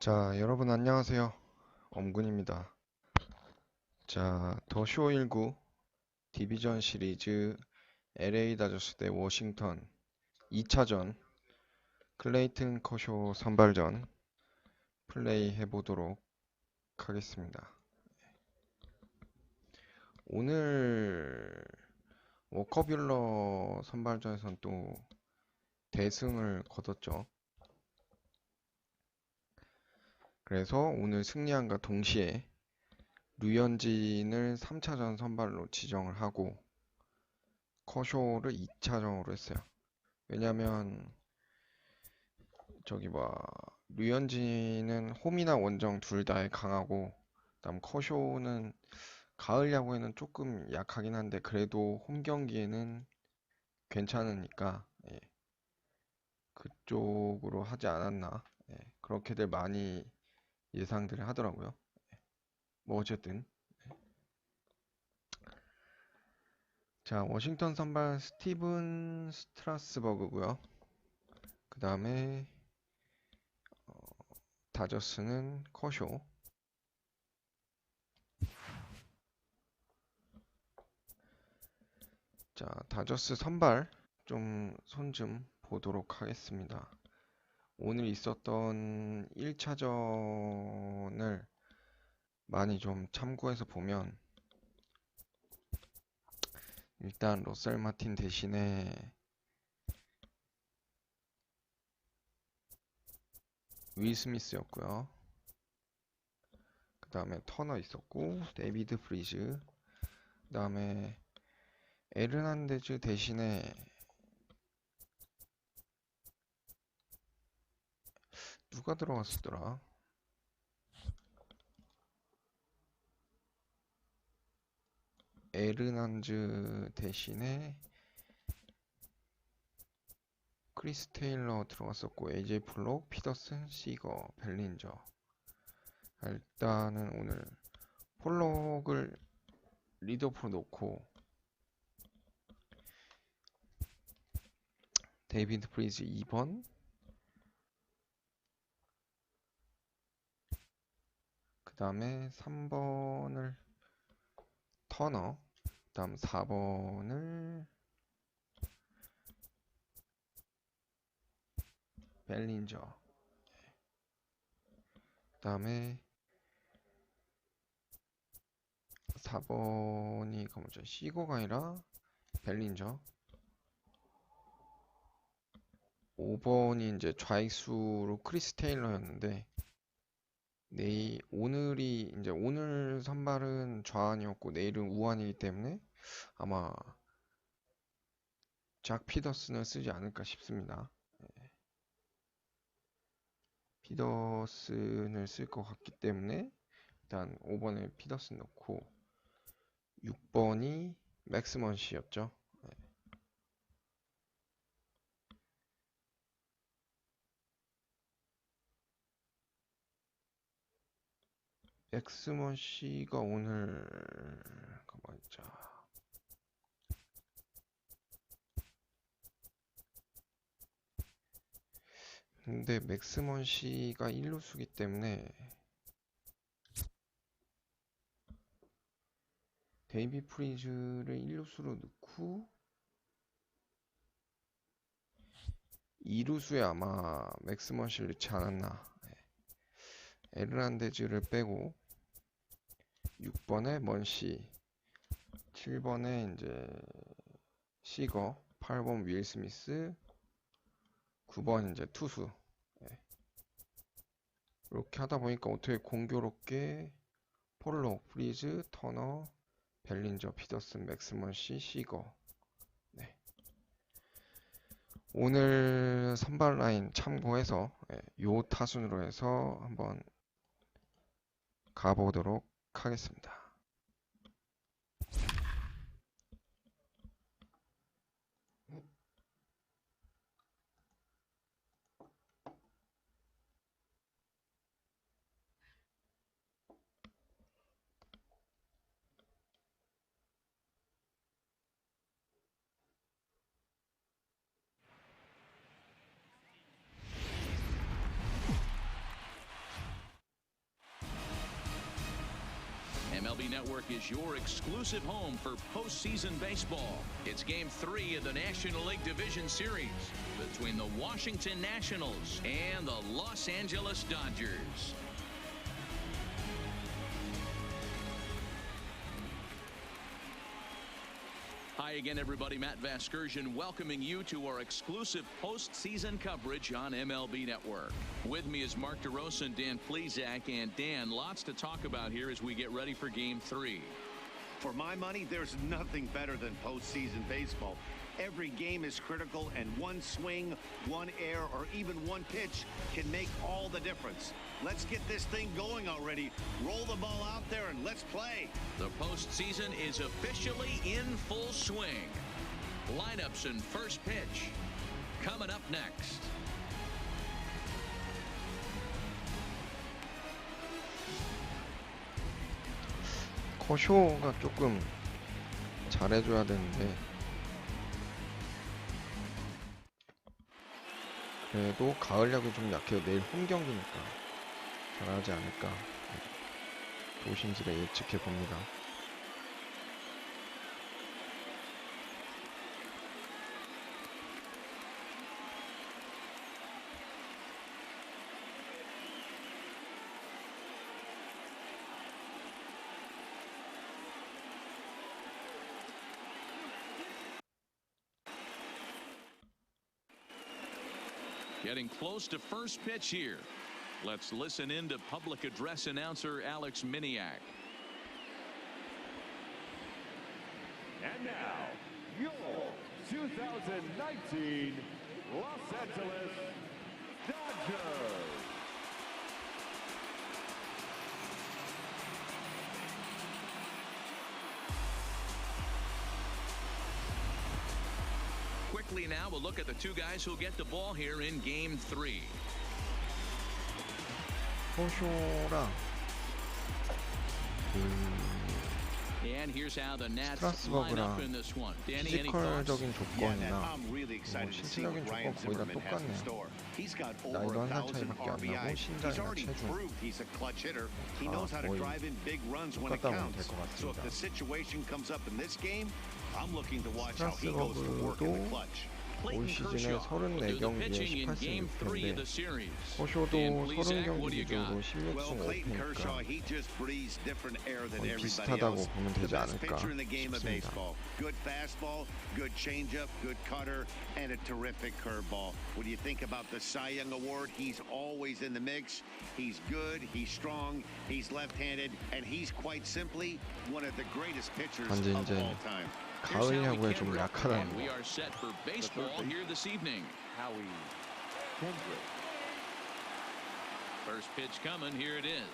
자, 여러분 안녕하세요. 엄군입니다. 자, 더쇼 19 디비전 시리즈 LA다저스 대 워싱턴 2차전 클레이튼 커쇼 선발전 플레이 해보도록 하겠습니다. 오늘 워커뷸러 선발전에선 또 대승을 거뒀죠. 그래서 오늘 승리함과 동시에 류현진을 3차전 선발로 지정을 하고 커쇼를 2차전으로 했어요. 왜냐면 류현진은 홈이나 원정 둘 다에 강하고, 그다음 커쇼는 가을 야구에는 조금 약하긴 한데 그래도 홈 경기에는 괜찮으니까, 그쪽으로 하지 않았나, 그렇게들 많이 예상들을 하더라고요. 뭐 어쨌든 자, 워싱턴 선발 스티븐 스트라스버그고요. 그 다음에 다저스는 커쇼. 자, 다저스 선발 좀 손 좀 보도록 하겠습니다. 오늘 있었던 1차전을 많이 좀 참고해서 보면, 일단 러셀 마틴 대신에 윌 스미스였고요. 그 다음에 터너 있었고, 데이비드 프리즈. 그 다음에 에르난데즈 대신에 누가 들어갔었더라? 에르난즈 대신에 크리스 테일러 들어갔었고, 에이제이 플록, 피더슨, 시거, 벨린저. 일단은 오늘 폴록을 리드오프로 놓고 데이비드 프리즈 2번, 그 다음에 3번을 터너, 그 다음 4번을 벨린저, 그 다음에 4번이 그 뭐죠? 시고가 아니라 벨린저. 5번이 이제 좌익수로 크리스 테일러였는데, 오늘 선발은 좌완이었고 내일은 우완이기 때문에 아마 작 피더슨을 쓰지 않을까 싶습니다. 피더슨을 쓸 것 같기 때문에 일단 5번에 피더슨 넣고, 6번이 맥스먼시였죠. 맥스먼시가 오늘 가만 있자. 근데 맥스먼시가 1루수기 때문에 데이비 프리즈를 1루수로 넣고 2루수에 아마 맥스먼시를 넣지 않았나. 에르난데즈를 빼고 6번에 먼시, 7번에 이제 시거, 8번 윌 스미스, 9번 이제 투수. 이렇게 하다 보니까 어떻게 공교롭게 폴록, 프리즈, 터너, 벨린저, 피더슨, 맥스먼시, 시거. 오늘 선발 라인 참고해서 요 타순으로 해서 한번 가보도록 하겠습니다. Network is your exclusive home for postseason baseball. It's Game 3 of the National League Division Series between the Washington Nationals and the Los Angeles Dodgers. Hi again, everybody. Matt Vasgersian welcoming you to our exclusive postseason coverage on MLB Network. With me is Mark DeRosa and Dan Plesac. And Dan, lots to talk about here as we get ready for Game 3. For my money, there's nothing better than postseason baseball. Every game is critical, and one swing, one error, or even one pitch can make all the difference. Let's get this thing going already. Roll the ball out there and let's play. The postseason is officially in full swing. Lineups and first pitch coming up next. 커쇼가 조금 잘해줘야 되는데 그래도 가을 야구 좀 약해요. 내일 홈 경기니까 잘하지 않을까 조심스레 예측해 봅니다. Getting close to first pitch here. Let's listen in to public address announcer Alex Miniak. And now, your 2019 Los Angeles Dodgers. Quickly now, we'll look at the two guys who'll get the ball here in Game 3. 커쇼랑 And here's how the Nats line up in this one. Danny, any thoughts? 피지컬적인 조건이나 I'm really excited to see 신체적인 what 조건 Ryan 거의 다 Zimmerman has in 똑같네요. store. He's got 나이도 over 한 살 1,000 차이밖에 안 나고 RBIs. He's 신장이나 already 체중 proved he's a clutch hitter. He 다 knows how to 거의 drive in big runs when it 똑같다 보면 counts. 될 것 So if 같습니다. the situation comes up in this game, I'm looking to watch how he goes to work in the clutch. 올 시즌에 34경기에 18승 6패인데 커쇼도 Dan Plesac, 30경기 what do you got? 기준으로 16승 Well, Clayton Kershaw, 5패니까 he just breathes different air than 거의 everybody 비슷하다고 else. 보면 The 되지 best 않을까 pitcher in the game of 싶습니다. baseball. Good fastball, good changeup, good cutter, and a terrific curveball. When you think about the Cy Young Award, he's always in the mix. He's good, he's strong, he's left-handed, and he's quite simply one of the greatest pitchers of 단지 이제 all time. 가을 야구에 좀 약하다는 And we 거. are set for baseball here this evening. Howie Kendrick. First pitch coming. Here it is.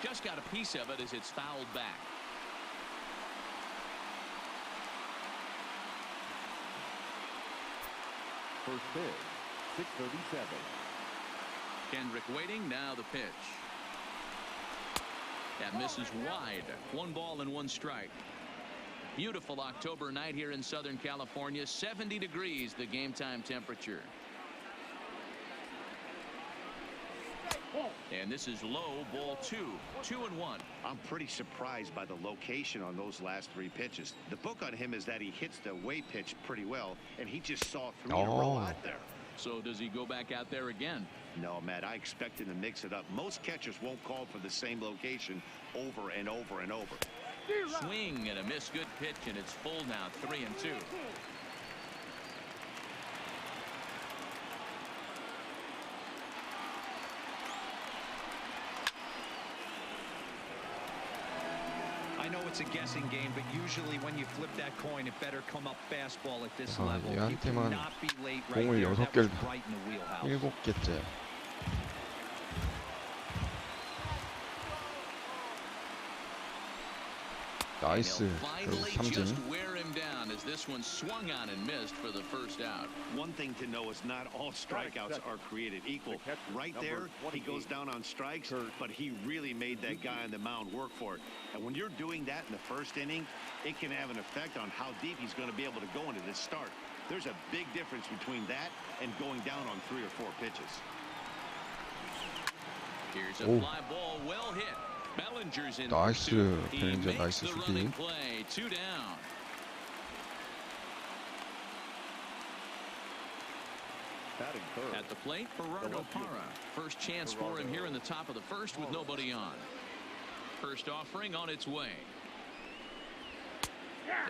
Just got a piece of it as it's fouled back. First pitch, 6:37. Kendrick waiting. Now the pitch. That misses wide. 1 ball and 1 strike. Beautiful October night here in Southern California. 70 degrees the game time temperature. And this is low, ball 2. 2-1. I'm pretty surprised by the location on those last 3 pitches. The book on him is that he hits the away pitch pretty well, and he just saw 3 in a row out there. So does he go back out there again? No, Matt, I expect him to mix it up. Most catchers won't call for the same location over and over and over. Swing and a missed good pitch, and it's full now, 3-2. I know it's a guessing game, but usually when you flip that coin, it better come up fastball at this level. You 얘한테만 cannot be late right 공을 there. That 6개를 was right in the wheelhouse. 7개째. 나이스. 결국 Finally 삼진. just wear him down as this one swung on and missed for the first out. One thing to know is not all strikeouts are created equal. Right there, he goes down on strikes, but he really made that guy on the mound work for it. And when you're doing that in the first inning, it can have an effect on how deep he's going to be able to go into this start. There's a big difference between that and going down on 3 or 4 pitches. Here's a fly ball, well hit. Bellinger's in 나이스, pursuit. He 벨링저 makes 나이스 the 수비. running play. 2 down. Batting third. At the plate, Gerardo Parra. First chance for him here in the top of the first with nobody on. First offering on its way.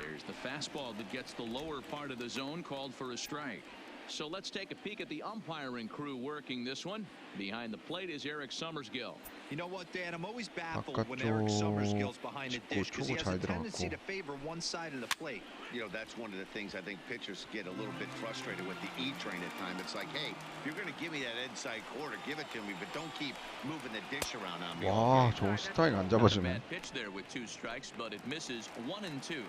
There's the fastball that gets the lower part of the zone, called for a strike. So let's take a peek at the umpiring crew working this one. Behind the plate is Eric Summersgill. You know what, Dan? I'm always baffled when Eric Summersgill's behind the dish because he has a tendency to favor one side of the plate. You know, that's one of the things I think pitchers get a little bit frustrated with the E-train at times. It's like, hey, if you're going to give me that inside corner, give it to me, but don't keep moving the dish around on me. 와, 저거 스타일 안 Not a 잡아주네. bad pitch there with 2 strikes, but it misses 1-2.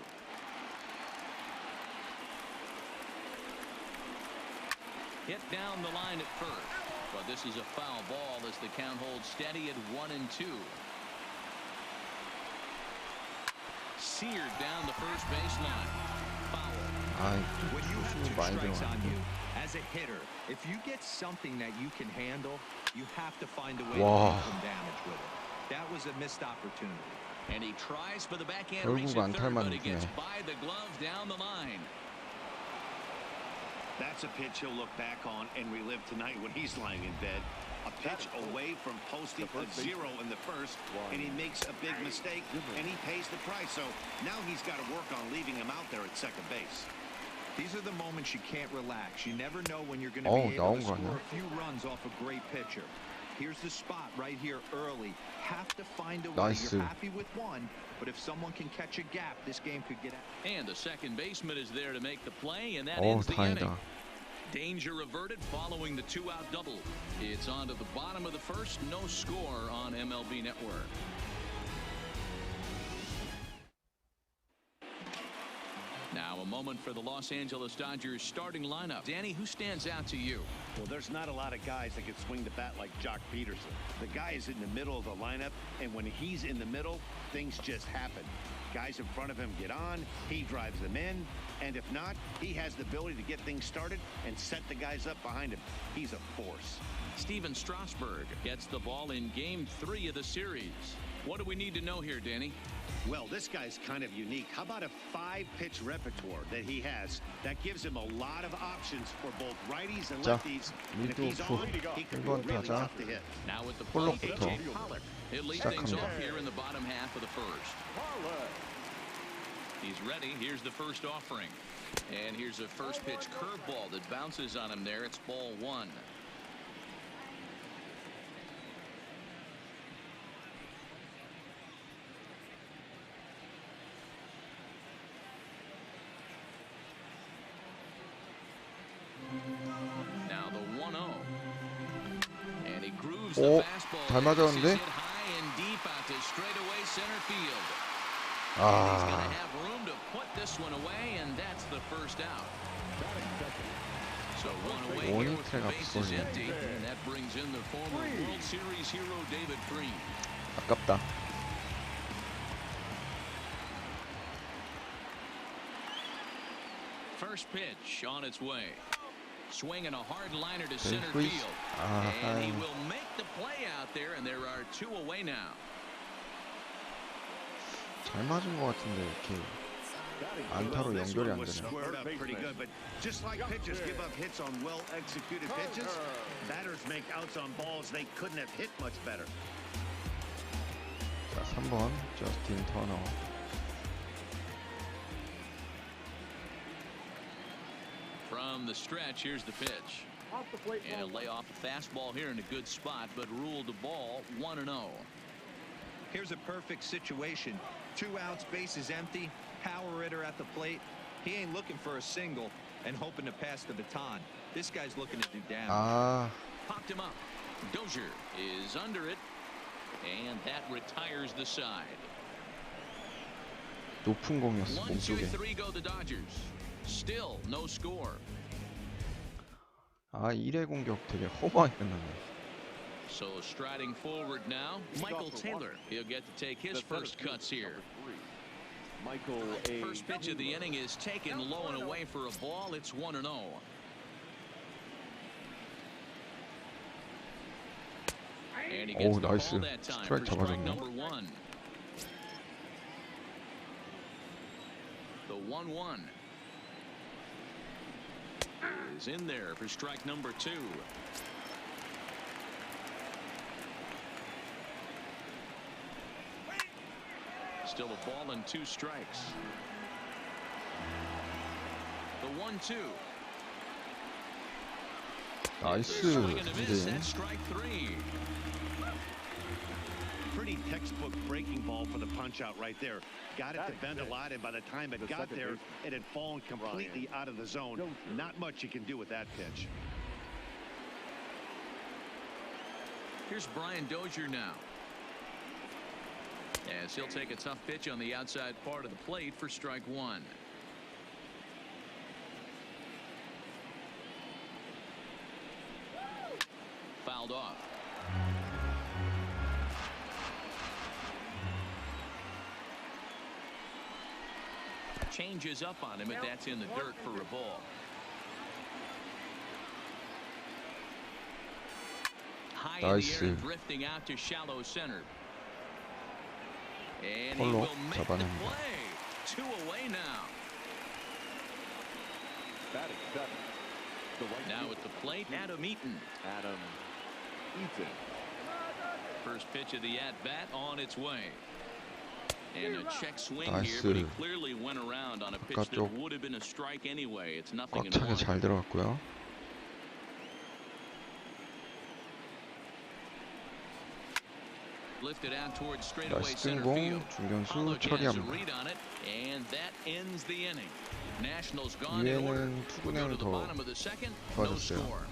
Hit down the line at first, but this is a foul ball as the count holds steady at 1-2. Seared down the first baseline. Foul. 아이, When you have 수비 2 많이 strikes on 들어갔네. you, as a hitter, if you get something that you can handle, you have to find a way Wow. to do some damage with it. That was a missed opportunity. And he tries for the backhand 결국 reach at third, 안탈만 but he gets 주네. by the glove down the line. That's a pitch he'll look back on and relive tonight when he's lying in bed. A pitch away from posting a 0 in the first, and he makes a big mistake, and he pays the price. So now he's got to work on leaving him out there at second base. These are the moments you can't relax. You never know when you're going to Oh, be able 나온 to 거 score 아니야? a few runs off a great pitcher. Here's the spot right here early. Have to find a way. 나이스. You're happy with one, but if someone can catch a gap, this game could get out. And the second baseman is there to make the play, and that 어, ends the inning. 다행이다. Danger averted following the 2-out double. It's on to the bottom of the first. No score on MLB Network. Now a moment for the Los Angeles Dodgers starting lineup. Danny, who stands out to you? Well, there's not a lot of guys that can swing the bat like Jock Peterson. The guy is in the middle of the lineup, and when he's in the middle, things just happen. Guys in front of him get on, he drives them in, and if not, he has the ability to get things started and set the guys up behind him. He's a force. Steven Strasburg gets the ball in Game 3 of the series. What do we need to know here, Danny? Well, this guy's kind of unique. How about a 5-pitch repertoire that he has that gives him a lot of options for both righties and 자, lefties. And if he's 리드오프 on, he can be 1번 really 타자 tough to hit. Now with the plate, 폴록부터 A.J. Pollock. He'll lead things 시작합니다. off here in the bottom half of the first. He's ready. Here's the first offering. And here's a first pitch curveball that bounces on him there. It's ball 1. Now the 1-0. And he grooves the 오, fastball. 잘 This is 맞았는데? hit high and deep out to straightaway center field. And he's going to 아, have room to put this one away, and that's the first out. So one away here with the 원히트가 bases 붙었네. empty, and that brings in the former World Series hero David Green. 아깝다. First pitch on its way. Swinging a hard liner to center freeze. field. 아하. And he will make the play out there, and there are 2 away now. 잘 맞은 것 같은데 이렇게 안타로 This 연결이 one 안 was 되네. squared up pretty good, but just like pitchers give up hits on well-executed pitches, batters make outs on balls they couldn't have hit much better. 자, 3번 저스틴 터너. From the stretch, here's the pitch. And he'll lay off a fastball here in a good spot, but ruled the ball 1-0. Here's a perfect situation. 2 outs, bases empty, power hitter at the plate. He ain't looking for a single and hoping to pass the baton. This guy's looking to do damage. 아, Popped him up. Dozier is under it, and that retires the side. 높은 공이었어 1, 2, 몸쪽에. 3 go the Dodgers. Still no score. 아, 1회 공격 되게 허무하게 끝났네. So striding forward now, Michael Taylor. He'll get to take his first cuts here. Michael A. First pitch of the inning is taken low and away for a ball. It's 1-0. And he gets 오, the 나이스. ball that time 스트라이크 for strike 잡아줬네. number one. The 1-1 is in there for strike number two. Still a ball and two strikes. The 1-2. 나이스. Swing and a miss. 이제 That's strike three. Pretty textbook breaking ball for the punch out right there. Got it to bend a lot, and by the time it got there, it had fallen completely out of the zone. Not much you can do with that pitch. Here's Brian Dozier now. As he'll take a tough pitch on the outside part of the plate for strike one. Fouled off. Changes up on him, and that's in the dirt for a ball. High in the air 나이스. and drifting out to shallow center. And he 폴로 will make the 잡아냅니다. play. Two away now. Batting seven. The right Now fielder, at the plate, Adam Eaton. Adam Eaton. First pitch of the at-bat on its way. And a check swing 나이스. here, but he clearly went around on a pitch that 바깥쪽. would have been a strike anyway. It's nothing 꽉 in 차게 one. 잘 들어갔고요. Lifted out towards straightaway 나이스 center 뜬공 field. 중견수 Pollock has a 처리합니다. read on it, and that ends the inning. Nationals gone in order. 이외에는 We go to 투구는 the 더 bottom of the second. No 좋아졌어요. score.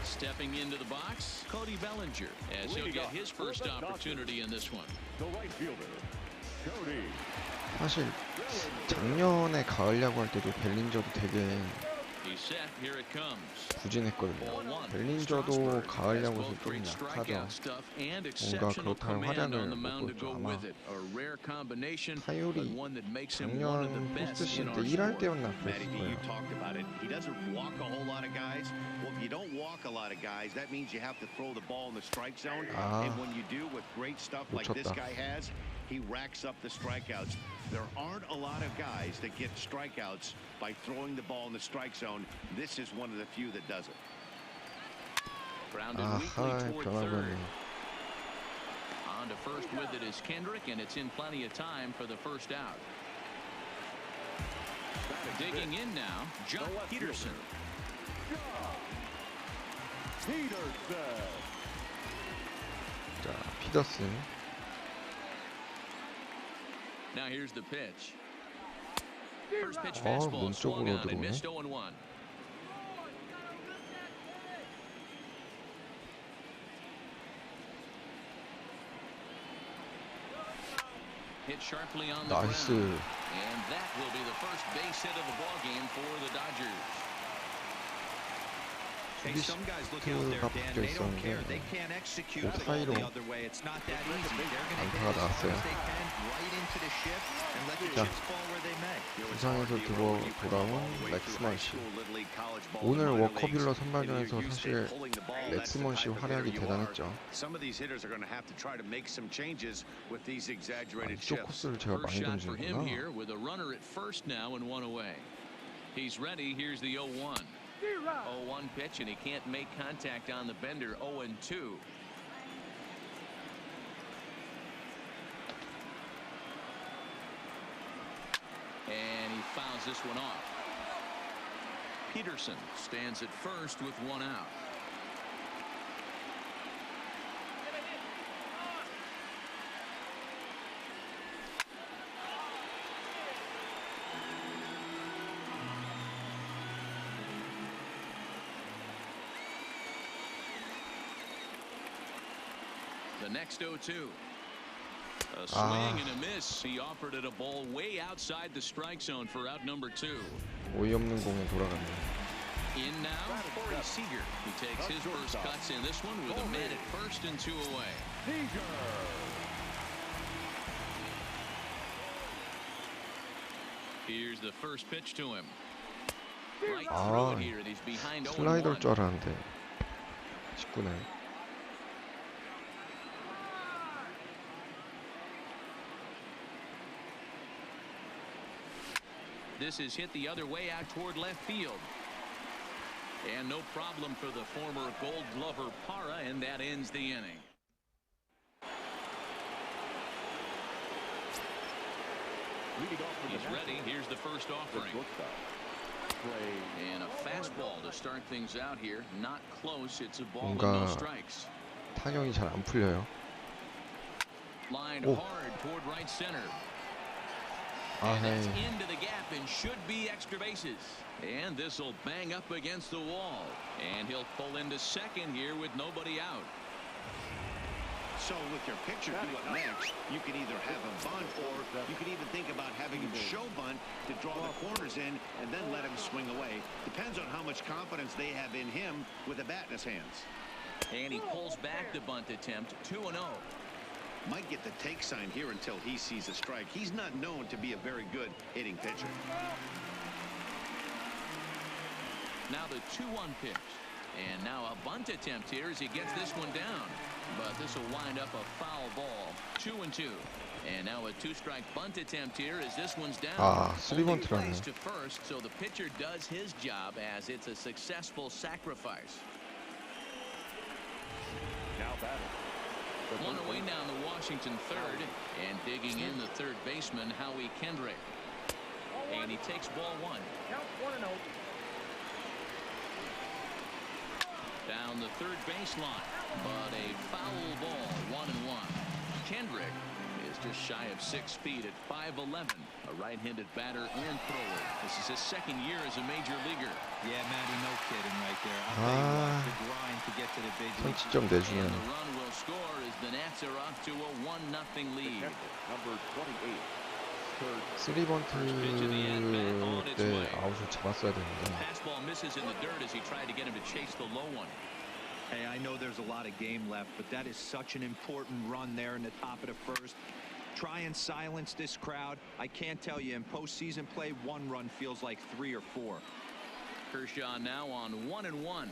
Stepping into the box, Cody Bellinger, as he'll get his first opportunity in this one. The right fielder, Cody. 사실 작년에 가을 야구할 때도 벨린저도 되게 He's set. Here it comes. 부진했거든요. Ball one. 벨린저도 Strasburg 가을 has 야구에서 both 좀 great 약하죠. strikeout stuff and 뭔가 exceptional 그렇다는 command on the 활약을 mound to 못 go 보였죠. 아마 with it. A rare combination, but 타율이 one that makes him one of the 작년 best 포스트 in 시즌 our 때 1할 sport. 때였나 Matty 그랬을 B, 거예요. you talked about it. He doesn't walk a whole lot of guys. Well, if you don't walk a lot of guys, that means you have to throw the ball in the strike zone. 아, And when you do with great stuff like this 놓쳤다. guy has, he racks up the strikeouts. There aren't a lot of guys that get strikeouts by throwing the ball in the strike zone. This is one of the few that does it. Grounded weakly 아하, toward third. 변화구였네. On to first with it is Kendrick, and it's in plenty of time for the first out. Digging in now, John Peterson. Peterson. 자, 피더슨. Now here's the pitch. First pitch 어, fastball swung 몸쪽으로 on and 들어오네. missed 0-1. Hit sharply on the 나이스. ground. And that will be the first base hit of the ball game for the Dodgers. Hey, some guys look out there, Dan. They don't care. They can't execute the ball the other way. It's not that easy. They're going to hit as hard as they can right into the shift and let the chips fall where they may. 부상에서 돌아온 렉스먼 씨. 오늘 워커빌러 선발전에서 사실 렉스먼 씨 활약이 대단했죠. Some of these hitters are going to have to try to make some changes with these exaggerated 이쪽 shifts. 코스를 제가 First 많이 shot for him 던지는구나. here with a runner at first now and one away. He's ready. Here's the 0-1. 0-1 pitch, and he can't make contact on the bender. 0-2. And he fouls this one off. Peterson stands at first with one out. The next 0-2. A swing and a miss. He offered it a ball way outside the strike zone for out number 2. 어이없는 공에 돌아갔네. In now, Corey Seager. He takes his first cuts in this one with a man at first and 2 away. Here's the first pitch to him. Right 아, through it here, and he's behind 0-1. 슬라이더일 줄 알았는데 직구네. This is hit the other way out toward left field. And no problem for the former Gold Glover Parra, and that ends the inning. He's ready. Here's the first offering. And a fastball to start things out here. Not close. It's a ball and no strikes. 타격이 잘 안 풀려요. Line 오. hard toward right center. 아, And it's 헤이. into the gap and should be extra bases. And this will bang up against the wall. And he'll pull into second here with nobody out. So with your pitcher do it next, you can either have him bunt, or you can even think about having him show bunt to draw the corners in and then let him swing away. Depends on how much confidence they have in him with a bat in his hands. And he pulls back the bunt attempt. 2-0. Might get the take sign here until he sees a strike. He's not known to be a very good hitting pitcher. Now the 2-1 pitch. And now a bunt attempt here as he gets this one down. But this will wind up a foul ball. 2-2. And now a two-strike bunt attempt here as this one's down. 아, Only 3번트라네. plays to first, so the pitcher does his job as it's a successful sacrifice. Now batting. One away down the Washington third, and digging in the third baseman Howie Kendrick. And he takes ball one. Count 1-0. Down the third baseline, but a foul ball. 1-1. Kendrick is just shy of 6 feet at 5'11", a right-handed batter and thrower. This is his second year as a major leaguer. Yeah, Matty, no kidding right there. I'll tell you what, the grind to get to the big leagues. 선취점 내주네. And the run will score as the Nats are off to a 1-0 lead. Number 28. Third. 3번트 때 아웃을 잡았어야 되는데. Fastball misses in the dirt as he tried to get him to chase the low one. Hey, I know there's a lot of game left, but that is such an important run there in the top of the first. Try and silence this crowd. I can't tell you, in postseason play, one run feels like 3 or 4. Kershaw now on 1-1.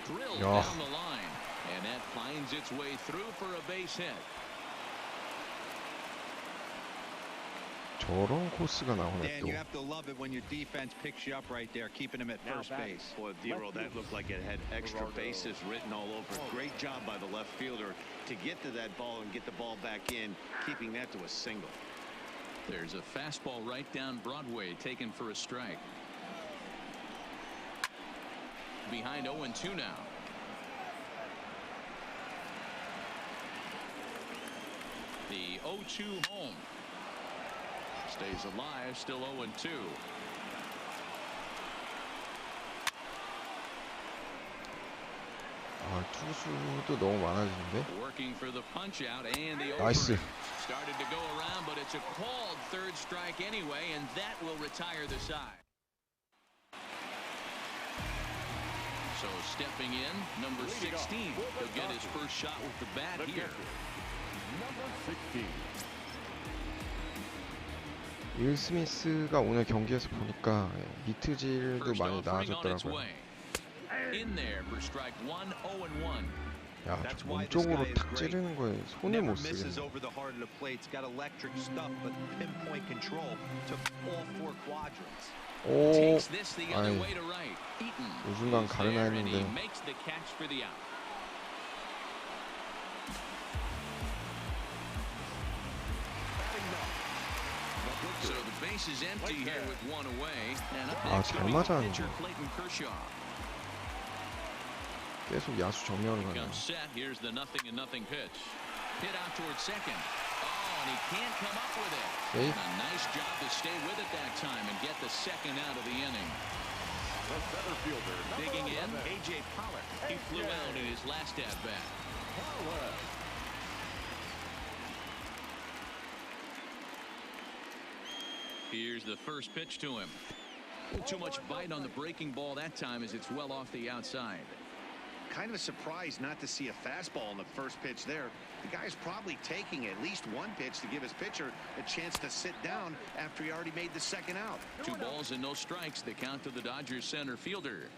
Drilled Yeah. down the line, and that finds its way through for a base hit. 저런 코스가 나오네 Dan, 또. you have to love it when your defense picks you up right there, keeping him at first base. Boy, Dero, that looked like it had extra bases written all over it. Great job by the left fielder to get to that ball and get the ball back in, keeping that to a single. There's a fastball right down Broadway taken for a strike. Behind 0-2 now. The 0-2 home. Stays alive, still 0-2. 아, 투수도 너무 많아지는데. Working for the punch out and the 나이스. over. Started to go around, but it's a called third strike anyway, and that will retire the side. So stepping in, number 16. He'll get his first shot with the bat here. Number 16. 윌 스미스가 오늘 경기에서 보니까 미트질도 First 많이 offering on its 나아졌더라고요. way. In there for strike 1, 0-1. 야, That's 저 why this 몸쪽으로 guy is 탁 great. 찌르는 거에 손을 Never 못 misses 쓰겠네. over the heart of the plate. It's got electric stuff, but pinpoint control took all 4 quadrants. 오, Takes this the other 아이, way to right. Eaton 이 순간 is 가르나 there, and he 했는데. makes the catch for the out. So the base is empty here with one away. And up 아, next 잘 will be 맞았는데. pitcher Clayton Kershaw. 계속 야수 정면으로 가네. Comes set. Here's the 0-0 pitch. Hit out towards second. Oh, and he can't come up with it. Safe. And a nice job to stay with it that time and get the second out of the inning. The center fielder. Digging in, Number 11. A.J. Pollock. He flew out in his last at-bat. Pollock. Here's the first pitch to him. Too much bite on the breaking ball that time as it's well off the outside. kind of surprised not to see a fastball in the first pitch there. The guy's probably taking at least one pitch to give his pitcher a chance to sit down after he already made the second out. 2 balls and no strikes. The count to the Dodgers center fielder.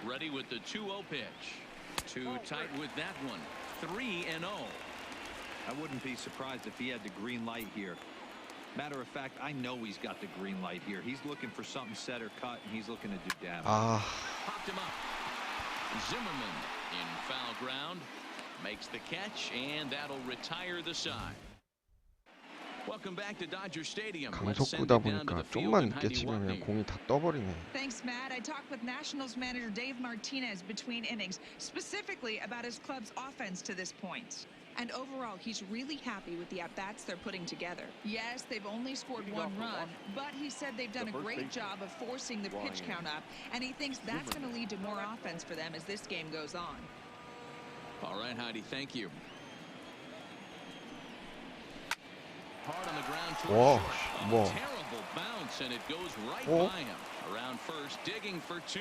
Ready with the 2-0 pitch. Too tight with that one. 3-0. I wouldn't be surprised if he had the green light here. Matter of fact, I know he's got the green light here. He's looking for something set or cut, and he's looking to do damage. Popped him up. Zimmerman in foul ground. Makes the catch, and that'll retire the side. Welcome back to Dodger Stadium. 강속구다 보니까 좀만 늦게 치면 그냥 공이 다 떠버리네. Thanks, Matt. I talked with Nationals manager Dave Martinez between innings, specifically about his club's offense to this point. And overall, he's really happy with the at-bats they're putting together. Yes, they've only scored 1 run, but he said they've done a great job of forcing the pitch count up, and he thinks that's going to lead to more offense for them as this game goes on. All right, Heidi, thank you. Hard on the ground Whoa, whoa. Terrible bounce, and it goes right by him. Around first, digging for 2.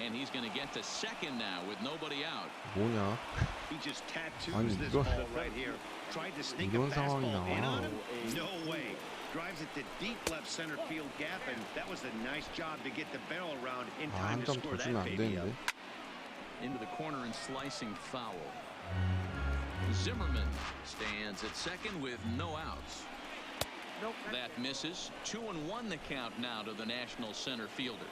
And he's going to get to second now with nobody out. 뭐냐? He just tattoos this ball right here. Tried to sneak a fastball in on him. No way. Drives it to deep left center field gap, and that was a nice job to get the barrel around in time to score that baby up. Into the corner and slicing foul. Zimmerman stands at second with no outs. That misses. 2-1 the count now to the National center fielder.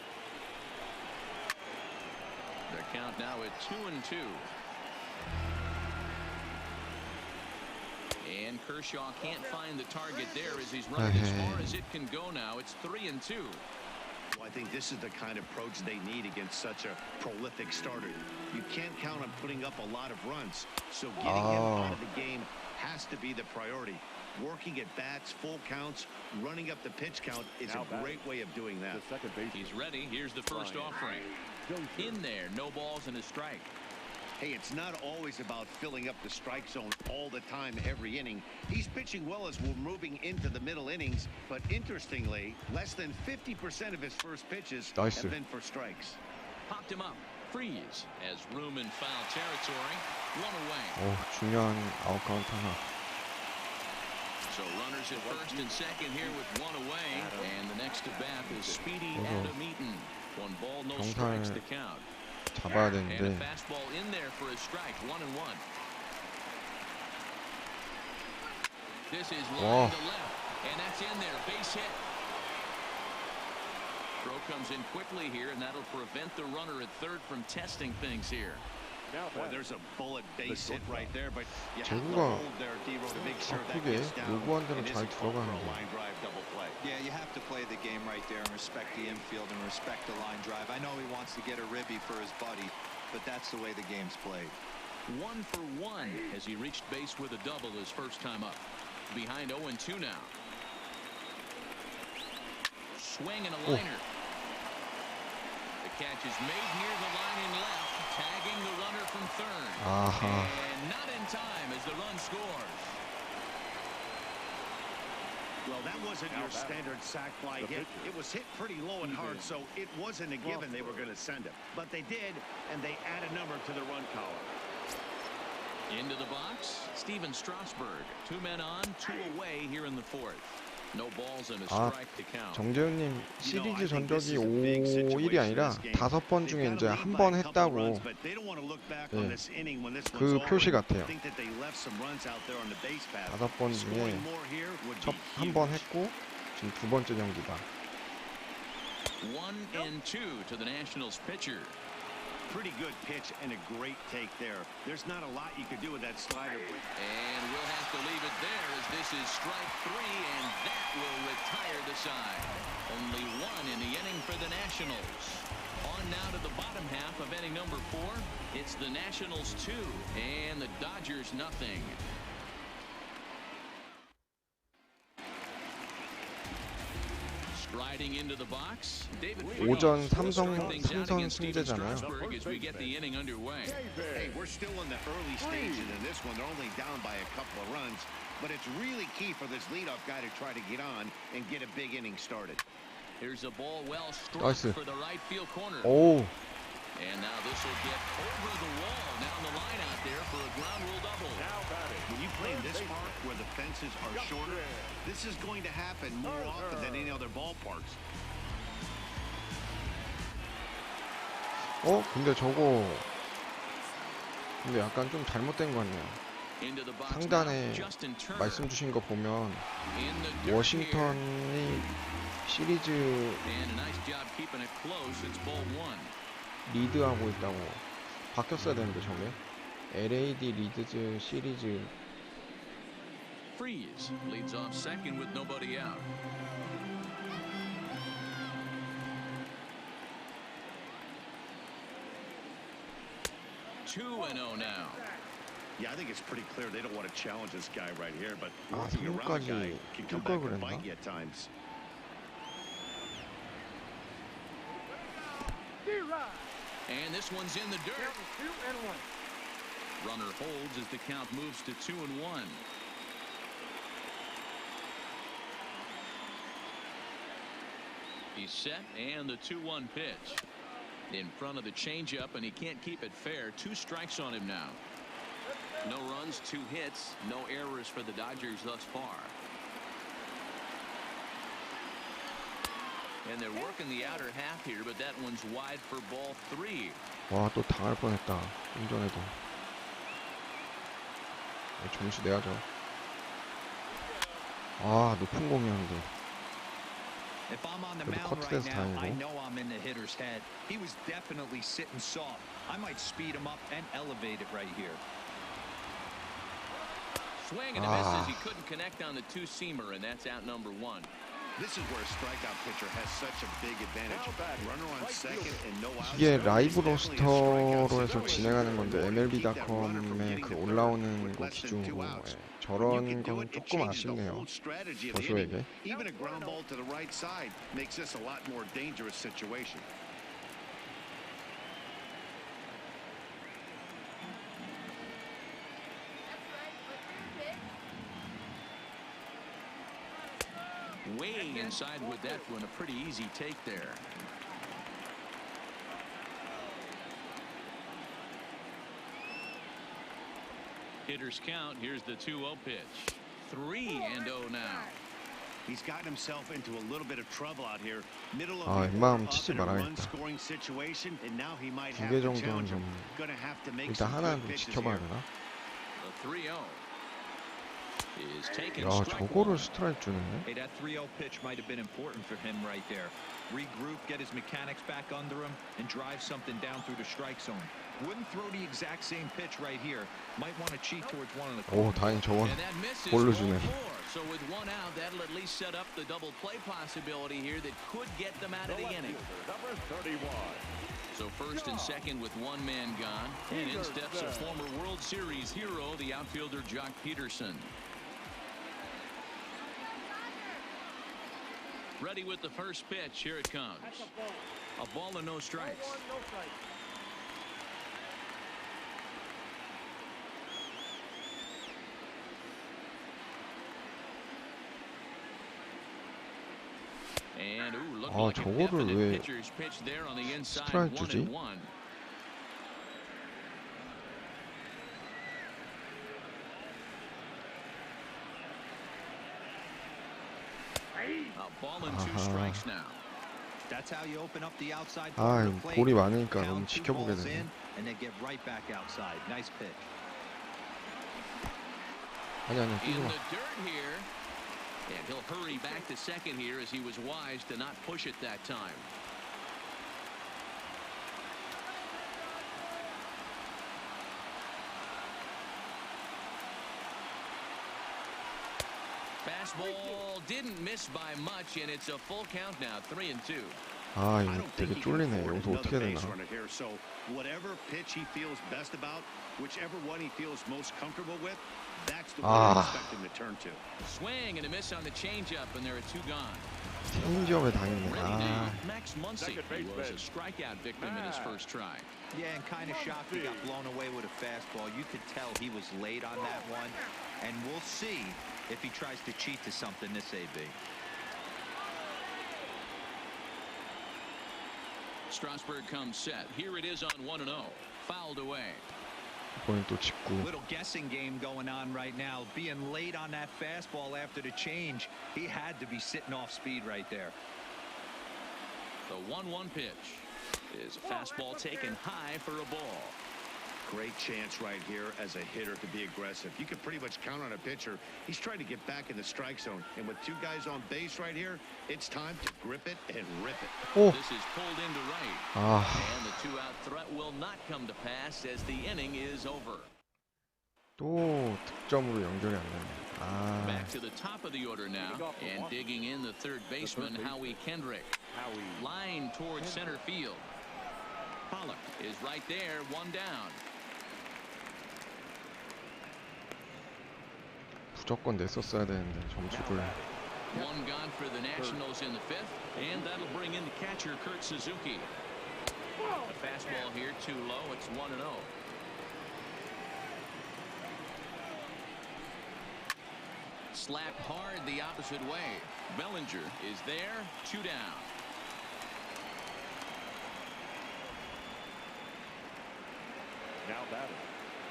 Their count now at 2-2. And Kershaw can't find the target there as he's running as far as it can go now. It's 3-2. Well, I think this is the kind of approach they need against such a prolific starter. You can't count on putting up a lot of runs, so getting him out of the game has to be the priority. Working at bats, full counts, running up the pitch count is a great way of doing that. He's ready. Here's the first offering. In there, no balls and a strike. Hey, it's not always about filling up the strike zone all the time, every inning. He's pitching well as we're moving into the middle innings, but interestingly, less than 50% of his first pitches have been for strikes. Popped him up. Freeze as room in foul territory. 1 away. 중요한 아웃 카운트 하나. So runners at first and second here with 1 away, and the next at bat is speedy Adam Eaton. 1 ball, no strikes to count. 잡아야 And a 되는데. fastball in there for a strike. 1-1. This is line to left, and that's in there. Base hit. Throw comes in quickly here, and that'll prevent the runner at third from testing things here. Boy, there's a bullet base hit right there, but you have to 제구가 hold there, D-Row, to make sure that 바쁘게 gets down. 요구한 대로 It 잘 isn't over a 들어가는데. line drive double play. Yeah, you have to play the game right there and respect the infield and respect the line drive. I know he wants to get a ribby for his buddy, but that's the way the game's played. 1 for 1 as he reached base with a double his first time up. Behind 0-2 now. Swing and a liner. The catch is made near the line in left, tagging the runner from third. And not in time as the run scores. Well, that wasn't your standard sac fly hit. It was hit pretty low and hard, so it wasn't a given they were going to send him. But they did, and they add a number to the run column. Into the box, Steven Strasburg. 2 men on, 2 away here in the 4th. No balls and a strike to count. 정재훈님 시리즈 전적이 5-1이 아니라 5번 중에 이제 한 번 했다고 그 표시 같아요. 5번 중에 첫 한 번 했고 지금 2번째 경기다. 1-2 to the Nationals pitcher. Pretty good pitch and a great take there. There's not a lot you could do with that slider. And we'll have to leave it there as this is strike 3, and that will retire the side. Only 1 in the inning for the Nationals. On now to the bottom half of inning number 4. It's the Nationals 2 and the Dodgers nothing. Riding into the box, David 오전 삼성 승제잖아요. as we get the inning underway. Hey, we're still in the early stages in this one. They're only down by a couple of runs, but it's really key for this leadoff guy to try to get on and get a big inning started. Here's a ball well struck 나이스. for the right field corner. 오, And now this will get over the wall down the line out there for a ground rule double. Now batting. When you play in this park where the fences are shorter, this is going to happen more often than any other ballparks. 근데 약간 좀 잘못된 것 같네요. Into the box 상단에 now, Justin Turner. 말씀 주신 거 보면 In the dirt here. 워싱턴이 시리즈 And a nice job keeping it close. It's ball one. 리드하고 있다고 바뀌었어야 되는데 저게 LAD 리드즈 시리즈. Freeze leads off second with nobody out. Two and 0 now. Yeah, I think it's pretty clear they don't want to challenge this guy right here, but 아, working around a guy 3루까지 can 뛸 come 걸 back and 그랬나? bite you at times. And this one's in the dirt. Runner holds as the count moves to 2-1. He's set and the 2-1 pitch. In front of the changeup, and he can't keep it fair. 2 strikes on him now. No runs, 2 hits, no errors for the Dodgers thus far. And they're working the outer half here, but that one's wide for ball 3. 와, 또 당할 뻔했다. 좀 전에도. 점수 내야죠. 아, 높은 공이었는데. If I'm on the 그래도 mound right 커트돼서 now, I 다행이고. know I'm in the hitter's head. He was definitely sitting soft. I might speed him up and elevate it right here. Swing and a miss as he couldn't connect on the 2-seamer, and that's out number 1. This is where a strikeout pitcher has such a big advantage. Runner on second and no outs. 이게 라이브 로스터로 해서 진행하는 건데 MLB.com에 그 올라오는 거 기준으로 저런 건 조금 아쉽네요. 저수에게. Even a ground ball to the right side makes this a lot more dangerous situation. Way inside with that one, a pretty easy take there. Hitters count. Here's the 2-0 pitch. 3-0 now. He's gotten himself into a little bit of trouble out here. Middle of 아, the 웬만하면 up 치지 in a 말아야겠다. run-scoring situation, and now he might 두 have 개 to 정도는 challenge 좀 him. Gonna have to make 일단 some 하나는 good 좀 pitches 지켜봐야 here. 되나? The 3-0 is taken 야, strike 저거를 one. 스트라이크 주네. Hey, that 3-0 pitch might have been important for him right there. Regroup, get his mechanics back under him, and drive something down through the strike zone. Wouldn't throw the exact same pitch right here. Might want to cheat towards one of the 오, corners. 다행히 저건 And that misses 볼로 ball 주네. 4. So with 1 out, that'll at least set up the double play possibility here that could get them out of the inning. Number 31. So first and second with 1 man gone, and in steps a former World Series hero, the outfielder Jock Peterson. Ready with the first pitch. Here it comes. A ball and no strikes. And ooh, looking 아, like a 저거를 definite 왜 pitcher's pitch there on the inside. 스트라이크 1 주지? and 1. A ball and 2 strikes now. That's how you open up the outside 아, part of the plate. 볼이 많으니까 너무 Count 2 지켜보게 balls 되네. in, and then get right back outside. Nice pitch. 아니, 뛰지 In 마. the dirt here. And he'll hurry back to second here as he was wise to not push it that time. Fastball didn't miss by much, and it's a full count now, 3-2. 아, I 이거 don't think 되게 he can 쫄리네. afford 여기서 another 어떻게 해야 base 되나? runner here. So whatever pitch he feels best about, whichever one he feels most comfortable with, that's the one I expect him to turn to. Swing and a miss on the changeup, and there are 2 gone. 체인지업에 당했네. Ready 아, now, Max Muncy. Second He was a baseman. strikeout victim in his first try. Yeah, and kind of shocked he got blown away with a fastball. You could tell he was late on that one. And we'll see if he tries to cheat to something this AB. Strasburg comes set. Here it is on 1-0. Fouled away. 이번엔 또 직구. Little guessing game going on right now. Being late on that fastball after the change. He had to be sitting off speed right there. The 1-1 pitch is a fastball taken high for a ball. Great chance right here as a hitter to be aggressive. You can pretty much count on a pitcher. He's trying to get back in the strike zone. And with two guys on base right here, it's time to grip it and rip it. 오. This is pulled into right. 아. And the two-out threat will not come to pass as the inning is over. 또 득점으로 연결이 안 되네. 아. Back to the top of the order now. And digging in the third baseman, Howie Kendrick. Line towards center field. Pollock is right there, one down. 무조건 냈었어야 되는데 점수를. One gone for the Nationals in the fifth, and that'll bring in the catcher Kurt Suzuki. The fastball here too low. It's 1-0. Slapped hard the opposite way. Bellinger is there, 2 down. Now batting.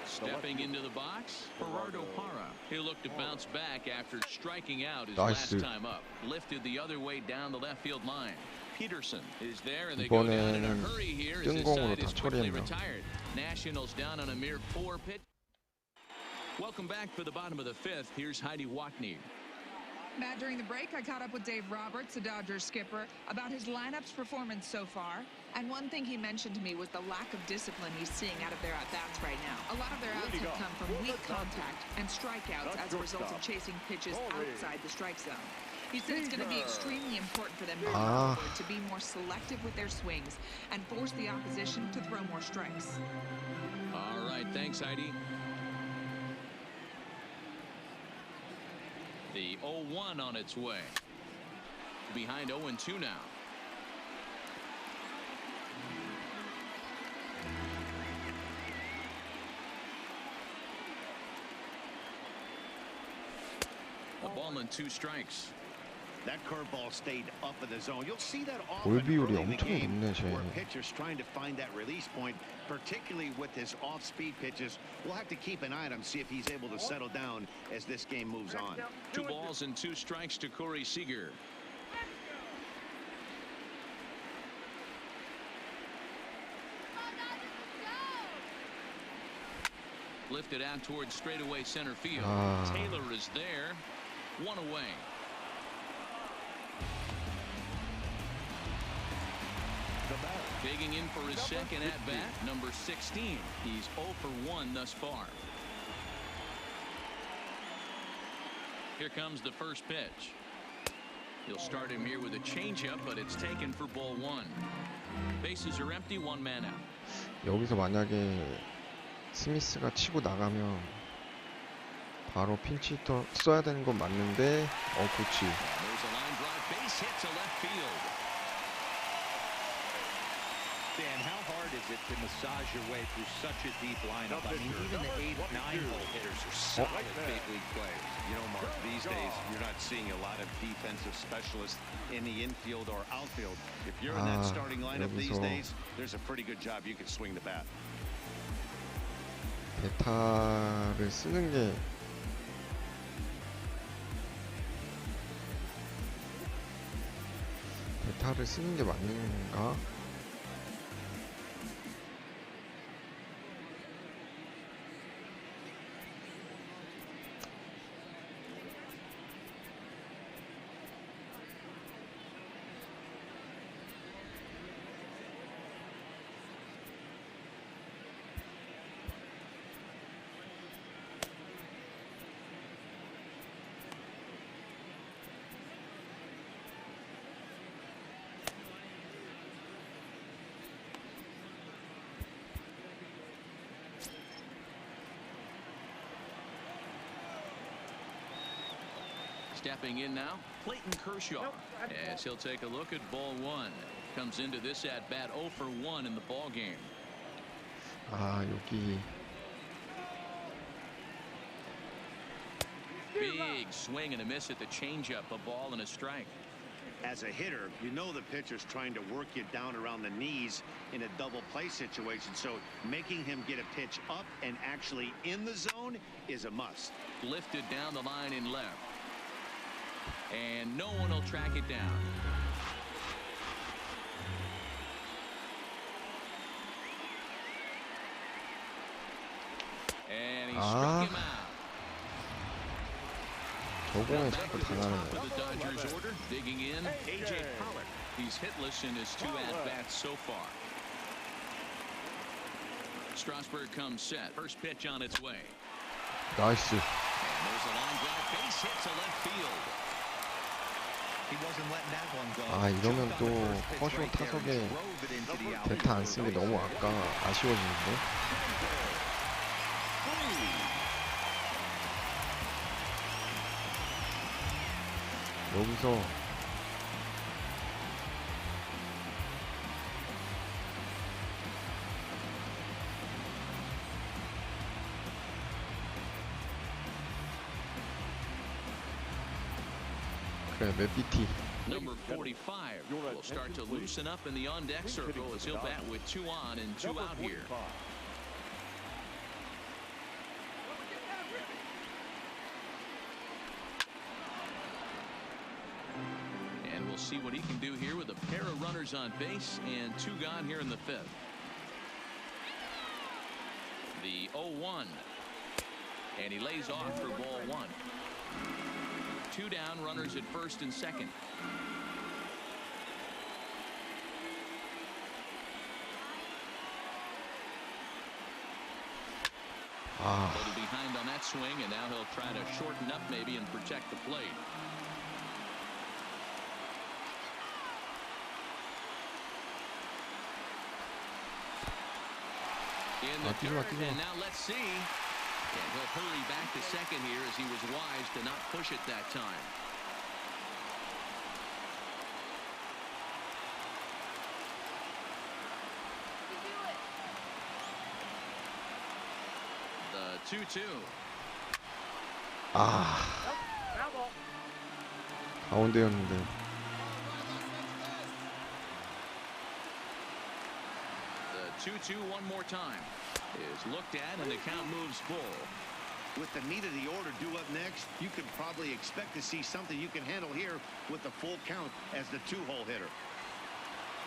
Stepping into the box, Gerardo Parra. He'll look to bounce back after striking out his 나이스. last time up. Lifted the other way down the left field line. Peterson is there, and they go down in a 이번에는 hurry here as his 뜬공으로 side 다 is quickly 처리했네요. retired. Nationals down on a mere 4 pitch. Welcome back for the bottom of the fifth. Here's Heidi Watney. Matt, during the break, I caught up with Dave Roberts, the Dodgers skipper, about his lineup's performance so far. And one thing he mentioned to me was the lack of discipline he's seeing out of their at-bats right now. A lot of their outs have come from weak contact and strikeouts as a result of chasing pitches outside the strike zone. He said it's going to be extremely important for them moving forward to be more selective with their swings and force the opposition to throw more strikes. All right, thanks, Heidi. The 0-1 on its way. Behind 0-2 now. A ball and 2 strikes. That curveball stayed up in the zone. You'll see that 볼 often 비율이 early in the 엄청 game 높네, 쟤. where pitchers trying to find that release point, particularly with his off-speed pitches. We'll have to keep an eye on him, see if he's able to settle down as this game moves on. 2 balls and 2 strikes to Corey Seager. Lifted out towards straightaway center field. Taylor is there. 1 away. Digging in for his second at-bat, number 16. He's 0 for 1 thus far. Here comes the first pitch. He'll start him here with a changeup, but it's taken for ball 1. Bases are empty, 1 man out. 여기서 만약에 스미스가 치고 나가면 바로 핀치 히터 써야 되는 건 맞는데 그렇지. There's a line drive, base hit to left field. Dan, how hard is it to massage your way through such a deep lineup? I mean, even the 8, 9-hole hitters are solid big league players. You know, Mark, these days you're not seeing a lot of defensive specialists in the infield or outfield. If you're in that starting lineup these days, there's a pretty good job you can swing the bat. 베타를 쓰는 게 맞는가? Stepping in now, Clayton Kershaw, as he'll take a look at ball 1. Comes into this at-bat 0 for 1 in the ball game. 여기 Big swing and a miss at the changeup, a ball and a strike. As a hitter, you know the pitcher's trying to work you down around the knees in a double play situation, so making him get a pitch up and actually in the zone is a must. Lifted down the line in left. And no one will track it down. And he struck him out. 저공에 자꾸 당하는 For 거야. the Dodgers order, digging in, A.J. Pollock. He's hitless in his 2 at-bats so far. Strasburg comes set. First pitch on its way. 나이스. And there's a line drive. Base hit to left field. He wasn't letting that one go. 아, 이러면 또 Jumped on the first pitch 커쇼 right there and 타석에 drove it into the outfield. 대타 안 쓴 게 너무 아쉬워지는데. 여기서 그래, 맵비티. Number 45 will start to loosen up in the on-deck circle as he'll bat with 2 on and 2 out here. And we'll see what he can do here with a pair of runners on base and 2 gone here in the 5th. The 0-1. And he lays off for ball 1. 2 down, runners at first and second. 아, A little behind on that swing, and now he'll try to shorten up maybe and protect the plate. In the 뛰지 마, dirt, 뛰지 마. and now let's see. And he'll hurry back to second here as he was wise to not push it that time. The 2-2. 아, 가운데였는데. The 2-2 one more time is looked at, and the count moves full. With the meat of the order due up next, you could probably expect to see something you can handle here with the full count as the 2-hole hitter.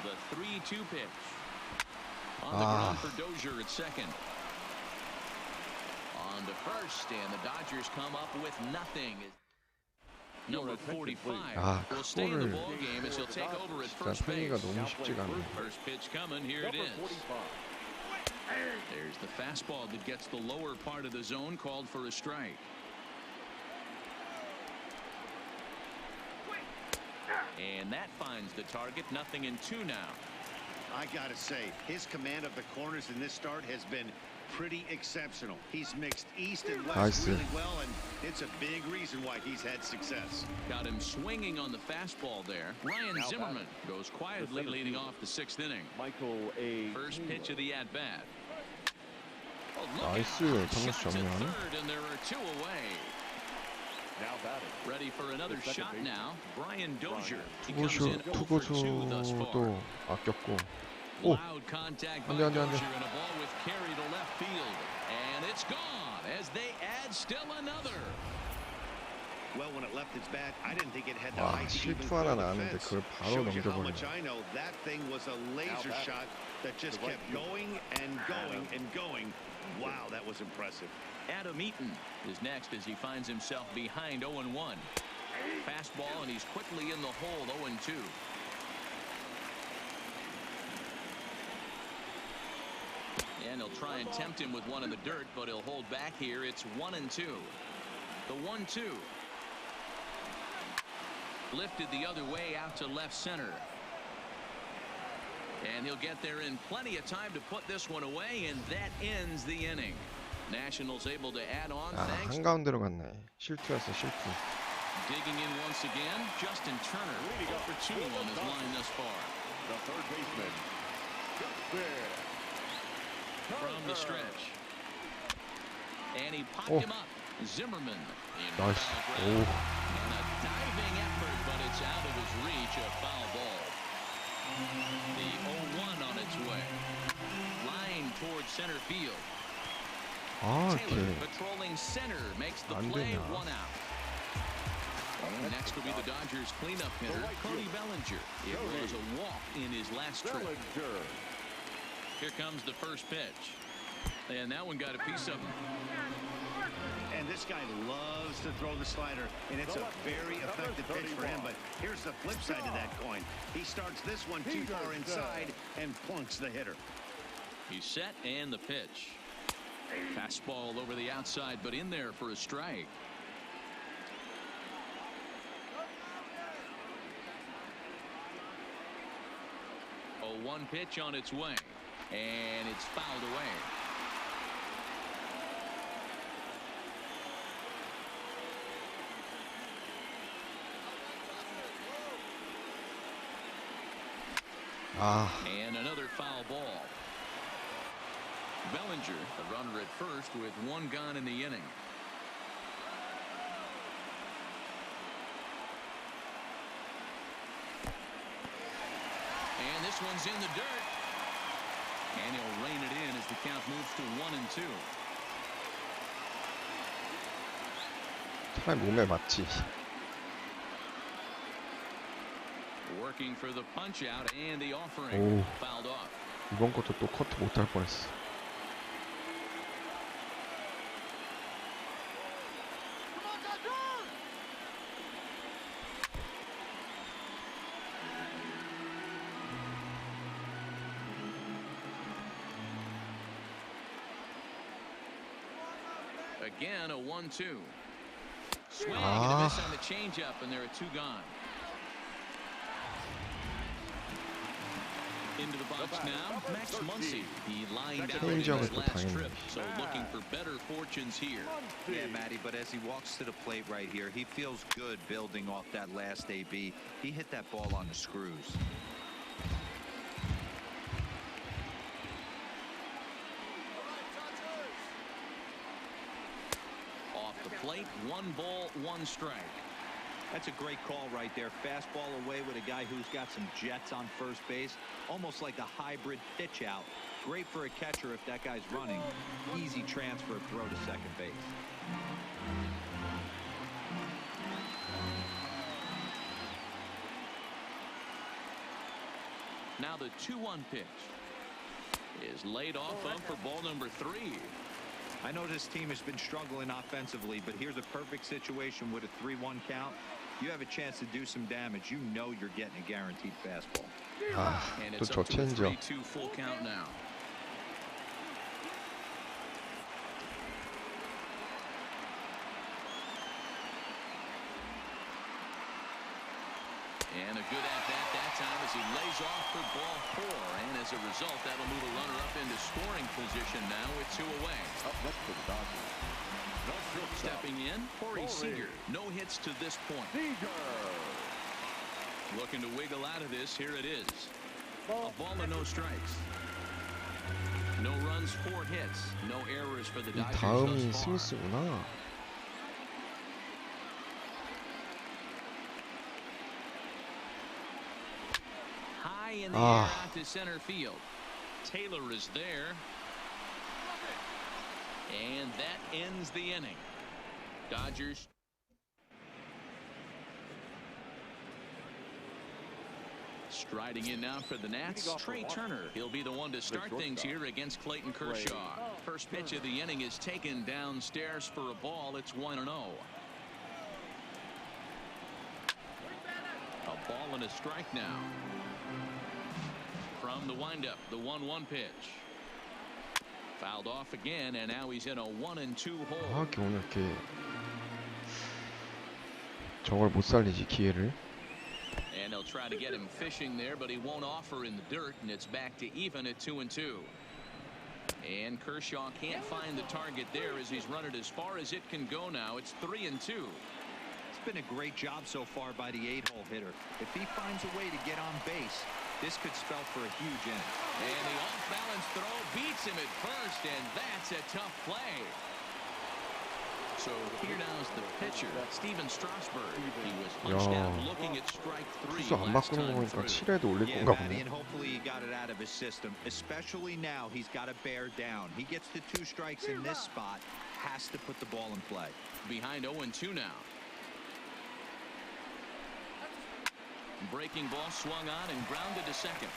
The 3-2 pitch. On the ground for Dozier at second. On to first, and the Dodgers come up with nothing. Number 45 will stay in the 그거를 ball game as he'll take over at 진짜 first base. 패기가 너무 쉽지가 않네. First pitch coming. Here it is. There's the fastball that gets the lower part of the zone, called for a strike. And that finds the target. 0-2 now. I gotta say, his command of the corners in this start has been pretty exceptional. He's mixed east and west really well, and it's a big reason why he's had success. Got him swinging on the fastball there. Ryan Zimmerman goes quietly leading off the 6th inning. First pitch of the at-bat. 나이스, 방금 정면. And there are 2 away. Ready for another shot now. Brian Dozier. He comes in 0 for 2 thus far. 투구수도 아꼈고. 오, Loud contact by 안 돼, 안 돼, 안 돼. Dozier, and a ball with carry to left field. And it's gone as they add still another. Well, when it left its bat, I didn't think it had the 와, height to even 실투 clear 하나 the 나왔는데 fence. 그걸 바로 Shows you how much 넘겨버리네. I know. That thing was a laser shot that just kept going and going and going. Wow, that was impressive. Adam Eaton is next as he finds himself behind 0-1. Fastball, and he's quickly in the hole. 0-2. And he'll try and tempt him with one in the dirt, but he'll hold back here. It's 1-2. The 1-2. Lifted the other way out to left center. And he'll get there in plenty of time to put this one away, and that ends the inning. Nationals able to add on 아, thanks. 한가운데로 갔네. 실투였어, 실투. Digging in once again, Justin Turner 0 for 2 on his line thus far. The third baseman. From the stretch. And he popped him up. Zimmerman in 나이스. foul 오, ground. And a diving effort, but it's out of his reach. pitch, a foul ball. The 0-1 on its way. Line towards center field. 아, Taylor 이렇게 patrolling center makes the 안 play. 되냐. 1 out. And next will be the Dodgers cleanup hitter, Cody Bellinger. It was a walk in his last trip. Here comes the first pitch. And that one got a piece of him. And this guy loves to throw the slider, and it's a very effective pitch for him. But here's the flip side of that coin. He starts this one too far inside and plunks the hitter. He's set, and the pitch. Fastball over the outside, but in there for a strike. A 1 pitch on its way, and it's fouled away. 아, And another foul ball. Bellinger, the runner at first with 1 gone in the inning. And this one's in the dirt. And he'll rein it in as the count moves to 1-2. 차라리 몸에 맞지. Working for the punch out and the offering. 오, Fouled off. 이번 것도 또 커트 못할 뻔했어. Again, a 1-2. Swing and a Ah. miss on the changeup, and there are 2 gone. Into the box now, Max Muncy. He lined out in 체인지업을 his 또 last 당했네. trip, so looking for better fortunes here. Yeah, Matty, but as he walks to the plate right here, he feels good building off that last AB. He hit that ball on the screws. Off the plate, 1 ball, 1 strike. That's a great call right there. Fastball away with a guy who's got some jets on first base, almost like a hybrid pitch out. Great for a catcher if that guy's running. Easy transfer throw to second base. Now the 2-1 pitch is laid off of for ball number 3. I know this team has been struggling offensively, but here's a perfect situation with a 3-1 count. You have a chance to do some damage. You know you're getting a guaranteed fastball. 아, And 또 it's 저 up to a 체인지업. 3-2 full count now. And a good at-bat that time as he lays off for ball 4. And as a result, that'll move a runner up into scoring position now with 2 away. Up next for the Dodgers. Stepping in, Corey Seager. No hits to this point. Looking to wiggle out of this. Here it is. A ball and no strikes. No runs, 4 hits. No errors for the 이 Dodgers 다음이 thus far. 스미스구나. High in the Ah. air out to center field. Taylor is there. And that ends the inning. Dodgers. Striding in now for the Nats, Trey Turner. He'll be the one to start things here against Clayton Kershaw. First pitch of the inning is taken downstairs for a ball. It's 1-0. A ball and a strike now. From the windup, the 1-1 pitch. Fouled off again, and now he's in a 1-2 아, hole. 이렇게 오늘 이렇게 저걸 못 살리지 기회를. And they'll try to get him fishing there, but he won't offer in the dirt, and it's back to even at 2-2. And Kershaw can't find the target there as he's run it as far as it can go now. It's 3-2. It's been a great job so far by the 8-hole hitter. If he finds a way to get on base, this could spell for a huge inning. And the off-balance throw beats him at first, and that's a tough play. So here now is the pitcher, Steven Strasburg. He was punched out looking at strike 3 투수 안 last 바꾸는 거 time 보니까 through. 7회도 올릴 Yeah, 건가 Matty, 보네. and hopefully he got it out of his system. Especially now, he's got to bear down. He gets the 2 strikes in this spot, has to put the ball in play. Behind 0-2 now. Breaking ball swung on and grounded to second.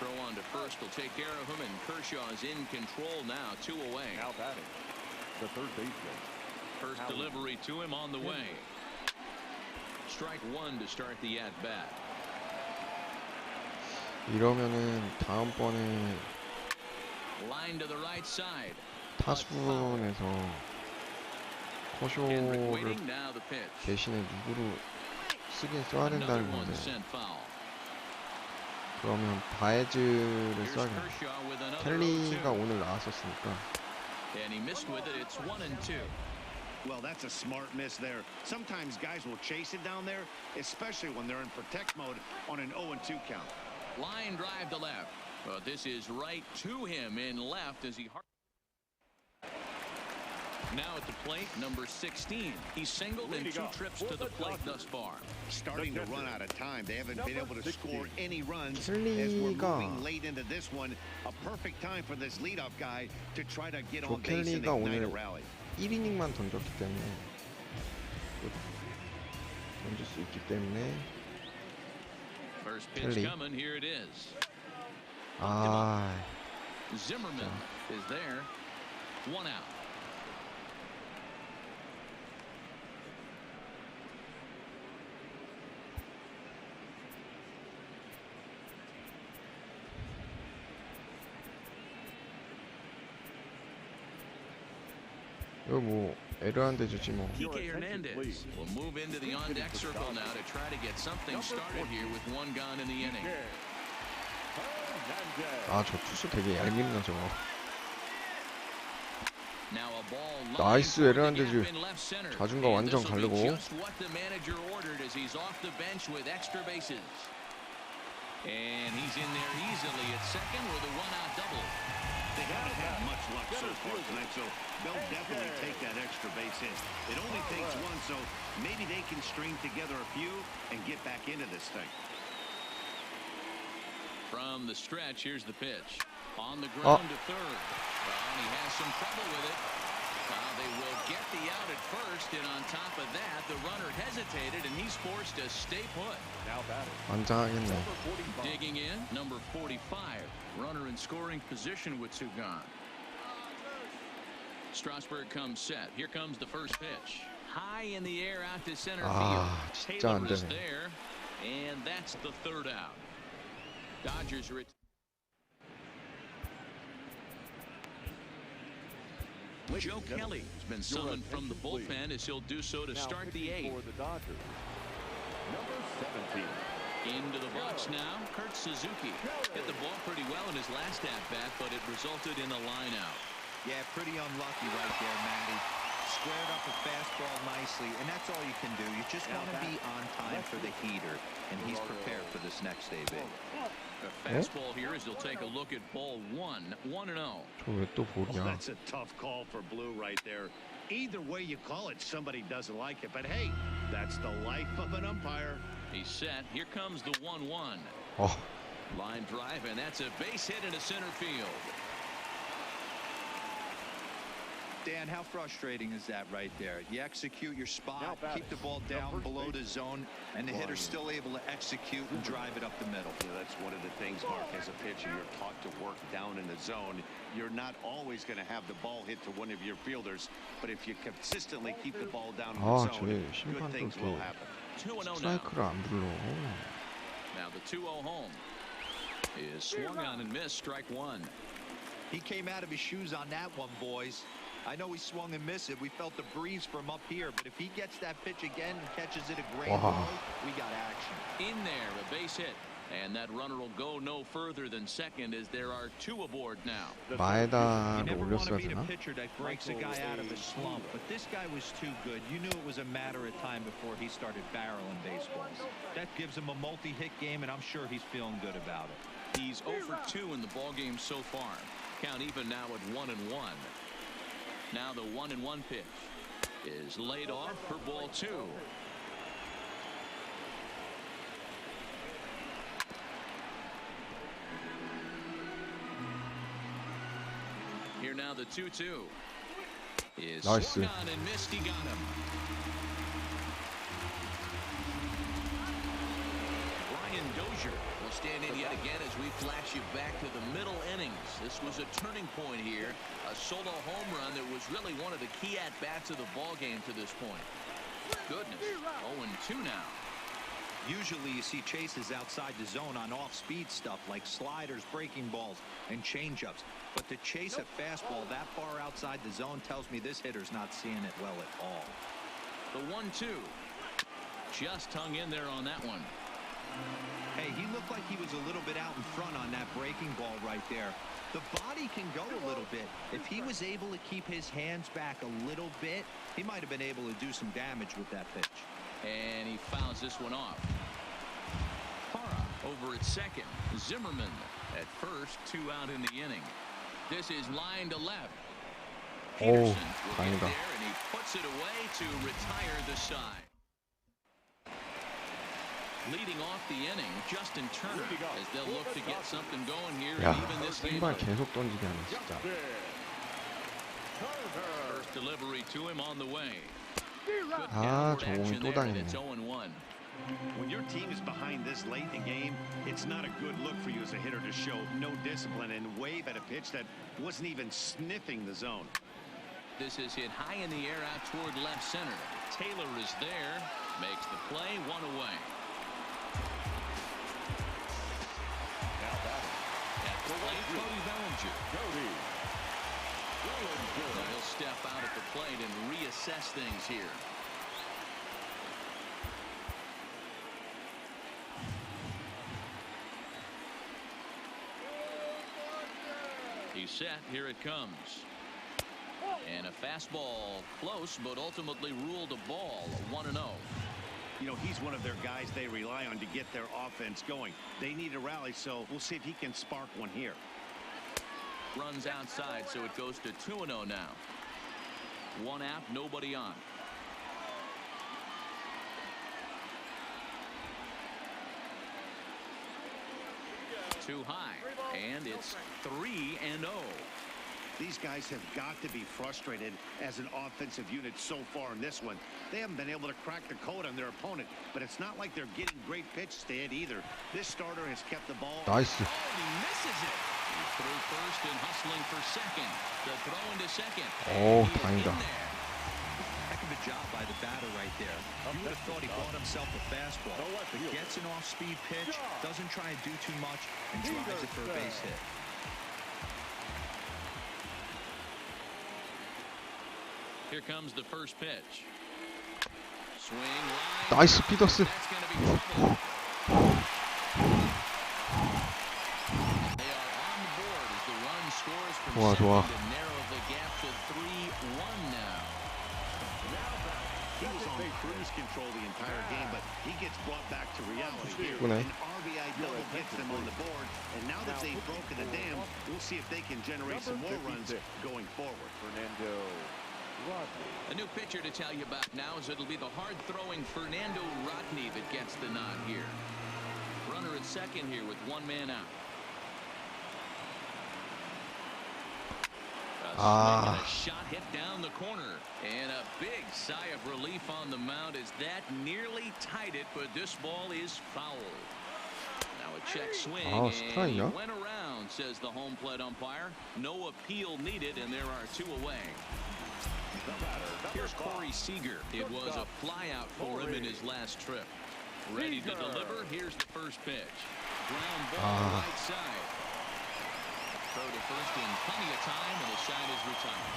Throw on to first will take care of him, and Kershaw is in control now, 2 away. Now batting, the third baseman. First delivery to him on the way. Strike 1 to start the at-bat. 이러면은 다음번에 Line to the right side. 타순에서 Henrik 커쇼를 waiting, now the pitch. 대신에 누구로 쓰긴 써야 Another 된다는 one 건데 sent foul. 그러면 바에즈를 Here's 써야겠네. Kershaw with another 켈리가 0-2. 오늘 나왔었으니까. And he missed with it. It's 1-2. Well, that's a smart miss there. Sometimes guys will chase it down there, especially when they're in protect mode on an 0-2 count. Line drive to left. This is right to him in left as he. Now at the plate, number 16. He's singled in 2 trips to the plate thus far. Starting to run out of time. They haven't been able to score any runs as we're moving late into this one. A perfect time for this leadoff guy to try to get on base and 켈리가 ignite a 오늘 rally. 1이닝만 던졌기 때문에 던질 수 있기 때문에 First pitch Kelly. coming. Here it is. 아 Zimmerman is there. 1 out. 이거 뭐 에르한데 주지 뭐. Kike Hernandez will move into the on-deck circle now to try to get something started here with 1 gone in the inning. 아 저 투수 되게 얄밉나 저거. Now a ball 나이스 line 에르난데즈. toward the gap in left center. 자중가 And 완전 this'll be 가르고. just what the manager ordered as he's off the bench with extra bases. And he's in there easily at second with a 1-out double. They haven't had much luck so far tonight, so they'll definitely take that extra base hit. It only takes 1, so maybe they can string together a few and get back into this thing. From the stretch, here's the pitch. On the ground to third. Well, and he has some trouble with it. They will get the out at first, and on top of that, the runner hesitated, and he's forced to stay put. Now batting, 완장하겠네. number 45. Digging in, number 45. Runner in scoring position with 2 gone. Strasburg comes set. Here comes the first pitch. High in the air out to center field. 진짜 안 Taylor is 되네. there, and that's the 3rd out. Dodgers are. Joe Kelly has been summoned from the bullpen as he'll do so to start the 8th. For the Dodgers, number 17. Into the box now, Kurt Suzuki. Hit the ball pretty well in his last at-bat, but it resulted in a line out. Yeah, pretty unlucky right there, Matty. Squared up a fastball nicely, and that's all you can do. You just want to be on time for the heater, and he's prepared for this next AB. The fastball here as he'll take a look at ball 1, 1-0. 저 왜 또 Well, 볼이야? that's a tough call for Blue right there. Either way you call it, somebody doesn't like it. But hey, that's the life of an umpire. He's set. Here comes the 1-1. 어 Line drive, and that's a base hit into center field. Dan, how frustrating is that right there? You execute your spot, keep the ball down below the zone, and the hitter's still able to execute and drive it up the middle. Yeah, that's one of the things, Mark, as a pitcher, you're taught to work down in the zone. You're not always going to have the ball hit to one of your fielders, but if you consistently keep the ball down in 아 the 저 zone, good 심판도 things 이렇게 will happen. 2-0 now. 스트라이크를 안 불러. Now the 2-0 home is swung on and missed. Strike 1. He came out of his shoes on that one, boys. I know he swung and missed it. We felt the breeze from up here, but if he gets that pitch again and catches it a great Wow. low, we got action. In there, a base hit. And that runner will go no further than second as there are 2 aboard now. You 마에다를 never want to 올렸어야 beat a 되나? pitcher that breaks a guy out of a slump, but this guy was too good. You knew it was a matter of time before he started barreling baseballs. That gives him a multi-hit game, and I'm sure he's feeling good about it. He's 0 for 2 in the ballgame so far. Count even now at 1-1. Now the 1-1 pitch. is laid off for ball 2. Here now the 2-2 is swung on and missed. He got him. Brian Dozier will stand in yet again as we flash you back to the middle innings. This was a turning point here, a solo home run that was really one of the key at-bats of the ball game to this point. Goodness, 0-2 now. Usually you see chases outside the zone on off-speed stuff like sliders, breaking balls, and changeups. But to chase a fastball that far outside the zone tells me this hitter's not seeing it well at all. The 1-2 just hung in there on that one. Hey, he looked like he was a little bit out in front on that breaking ball right there. The body can go a little bit. If he was able to keep his hands back a little bit, he might have been able to do some damage with that pitch. And he fouls this one off. Parra over at second. Zimmerman at first, 2 out in the inning. This is line to left. Peterson will get there, and he puts it away to retire the side. Leading off the inning, Justin Turner, as they'll look to get something going here. 야, Even this game. 정말 계속 던지게 하네 진짜. First delivery to him on the way. 아, 저공이 또 당했네. When your team is behind this late in the game, it's not a good look for you as a hitter to show no discipline and wave at a pitch that wasn't even sniffing the zone. This is hit high in the air out toward left center. Taylor is there, makes the play, 1 away. At the plate, Cody Bellinger. Now he'll step out at the plate and reassess things here. He's set. Here it comes. And a fastball close, but ultimately ruled a ball. 1-0. You know, he's one of their guys they rely on to get their offense going. They need a rally, so we'll see if he can spark one here. Runs outside, so it goes to 2-0 now. 1 out, nobody on. Too high, and it's 3-0. These guys have got to be frustrated as an offensive unit so far in this one. They haven't been able to crack the code on their opponent, but it's not like they're getting great pitches to hit either. This starter has kept the ball. 나이스. Oh, he misses it. He's through first and hustling for second. The throw into second. 오, 다행이다. Heck of a job by the batter right there. You would have thought he bought himself a fastball. But gets an off-speed pitch, doesn't try and do too much, and drives it for a base hit. Here comes the first pitch. Swing line. 나이스 피더스. That's going to be trouble. They are on the board as the run scores from 좋아, second 좋아. to narrow the gap to 3-1 now. He was on cruise control the entire game, but he gets brought back to reality here. 그러네. An RBI double gets them on the board, and now that they've broken the dam, we'll see if they can generate some more runs going forward. Fernando Rodney. A new pitcher to tell you about now is it'll be the hard-throwing Fernando Rodney that gets the nod here. Runner at second here with 1 man out. A swing and a shot hit down the corner. And a big sigh of relief on the mound as that nearly tied it, but this ball is foul. Now a check swing, 아, and he 스트라이크야? went around, says the home plate umpire. No appeal needed, and there are 2 away. Here's Corey Seager. It was a flyout for him in his last trip. Ready to deliver. Here's the first pitch. Ground ball right side. Throw to first in plenty of time, and the side is retired.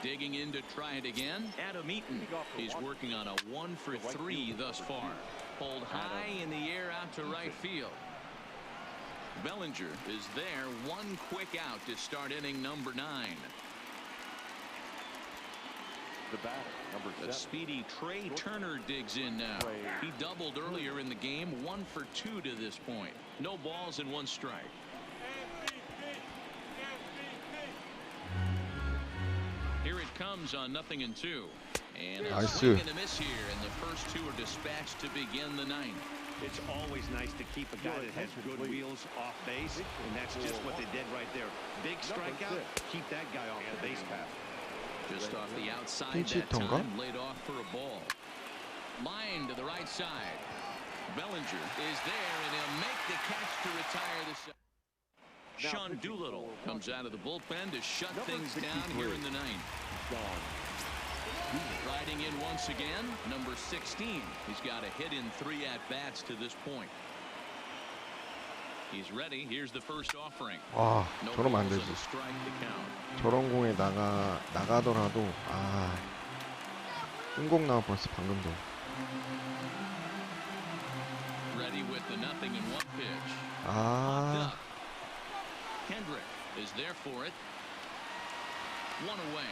Digging in to try it again. Adam Eaton. He's working on a 1 for 3 thus far. Pulled high in the air out to right field. Bellinger is there. 1 quick out to start inning number 9. The batter, number 7. A speedy Trey Turner digs in now. He doubled earlier in the game. 1 for 2 to this point. No balls and 1 strike. here it comes on 0-2. And a Nice. swing and a miss here, and the first two are dispatched to begin the ninth. It's always nice to keep a guy that has good wheels off base, and that's just what they did right there. Big strikeout, keep that guy off the base path. Just off the outside pinch that hitton가? time, laid off for a ball. Line to the right side. Bellinger is there, and he'll make the catch to retire the side. Sean Doolittle comes out of the bullpen to shut things down here in the ninth. Riding in once again, number 16. He's got a hit in 3 at-bats to this point. He's ready. Here's the first offering. 와, No 저러면 안 balls 되지. and a strike to count. 저런 공에 나가더라도 뜬공 나와 벌써 방금도. Ready with the 0-1 pitch. 아, Up. Kendrick is there for it. 1 away.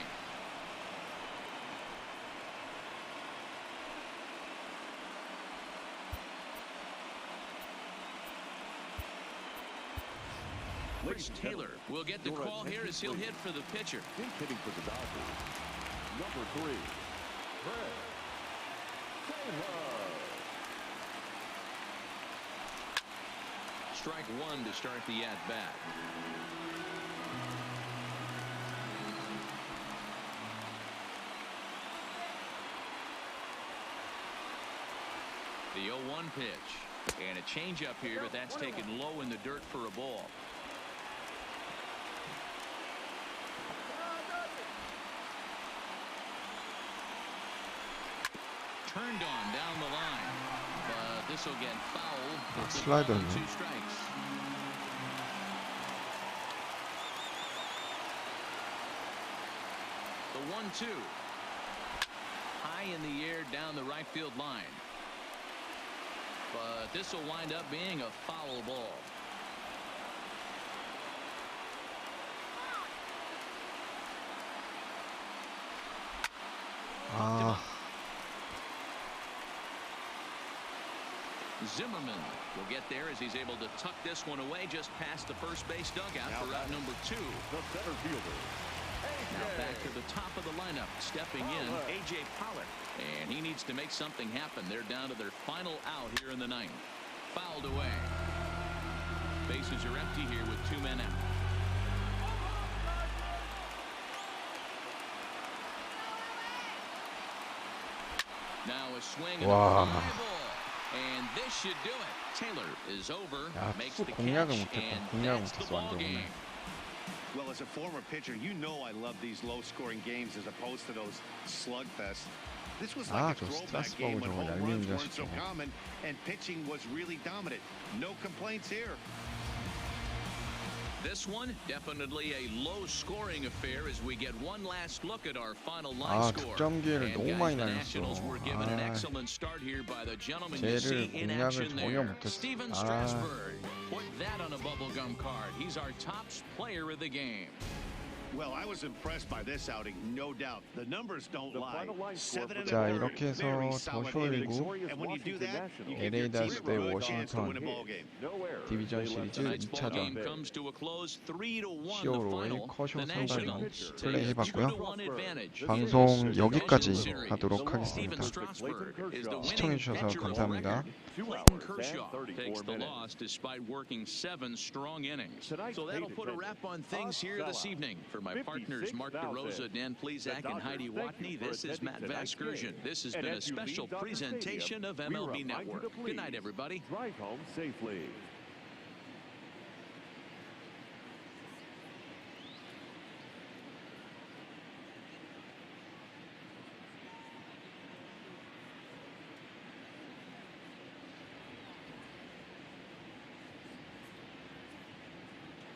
Chris Taylor will get the call here as he'll hit for the pitcher. Hitting for the Dodgers. Number 3. Strike 1 to start the at-bat. The 0-1 pitch. And a changeup here, but that's taken low in the dirt for a ball. Turned on down the line, but this will get fouled. It's a ball 슬라이더네. and 2 strikes. The 1-2. High in the air down the right field line. But this will wind up being a foul ball. 아, Zimmerman will get there as he's able to tuck this one away just past the first base dugout for out number 2. The center fielder. Now back to the top of the lineup, stepping in, A.J. Pollock. And he needs to make something happen. They're down to their final out here in the ninth. Fouled away. Bases are empty here with 2 men out. Now a swing and a Wow. fly ball. And this should do it. Taylor is over, 야, makes 투수 the 공략을 catch, 못했다. and 공략을 that's the 못했어, ball 완전 오늘. game. Well, as a former pitcher, you know I love these low-scoring games as opposed to those slugfests. This was like 저 a throwback 스트라스버그 game when 저거 home 얄미운 runs weren't so 자식 저거. common and pitching was really dominant. No complaints here. This one definitely a low-scoring affair as we get one last look at our final line score. 득점 기회를 And 너무 guys, 많이 the 날렸어. Nationals were given an 아, excellent start here by the gentleman you 쟤를 see in 공략을 action 전혀 there. 못했어. Steven 아. Strasburg. Put that on a bubblegum card. He's our top player of the game. Well, I was impressed by this outing, no doubt. The numbers don't lie. 7 자, and a 이렇게 해서 very 더 solid 쇼이고 innings. And when you do that, you give LA your team 다스 a 대 good chance to win a 워싱턴 ball game. 디비전 시리즈 Tonight's ball game 2차전 comes to a close 3-1 the 히어로의 final. 커쇼 The 선발로 Nationals 플레이 take a 해봤고요. 2-1 advantage. 방송 in this 여기까지 division series. 하도록 Steven 하겠습니다. Strasburg is the winning 시청해주셔서 pitcher of 감사합니다. record. Clayton Kershaw takes the loss despite working 7 strong innings. So that'll put a wrap on things here this evening. For my partners Mark DeRosa, Dan Plesac, and Heidi Watney, this is Matt Vasgersian. This has been a special presentation of MLB Network. Good night, everybody. Drive home safely.